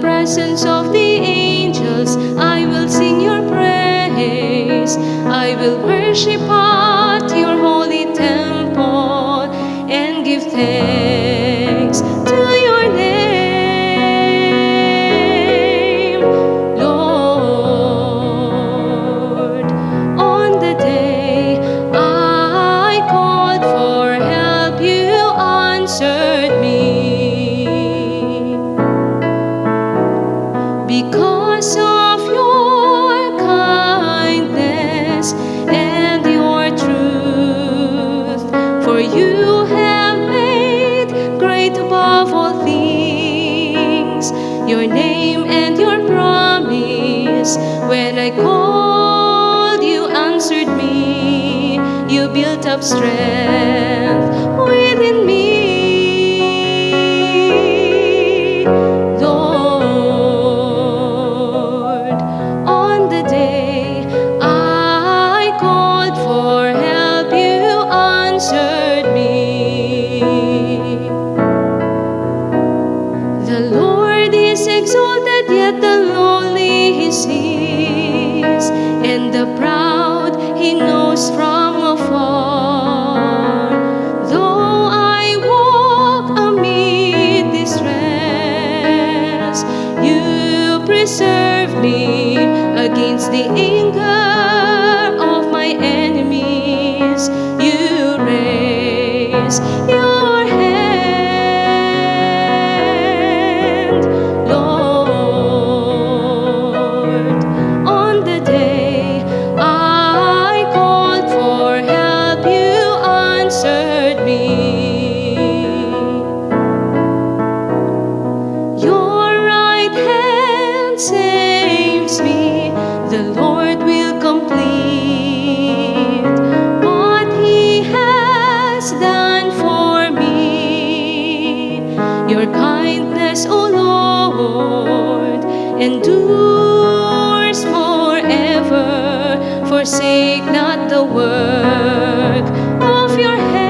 presence of the angels, I will sing your praise. I will worship at your holy temple and give thanks to your name, Lord. On the day I called for help, you answered me. Because of your kindness and your truth, for you have made great above all things your name and your promise. When I called, you answered me. You built up strength within me. The Lord is exalted, yet the lowly He sees, and the proud He knows from afar. Though I walk amid distress, you preserve me against the anger of my enemies. You raise your hand, Lord. On the day I called for help, you answered me. Your right hand saves me. The Lord will complete what He has done for me. Your kindness, O Lord, endures forever. Forsake not the work of your hands.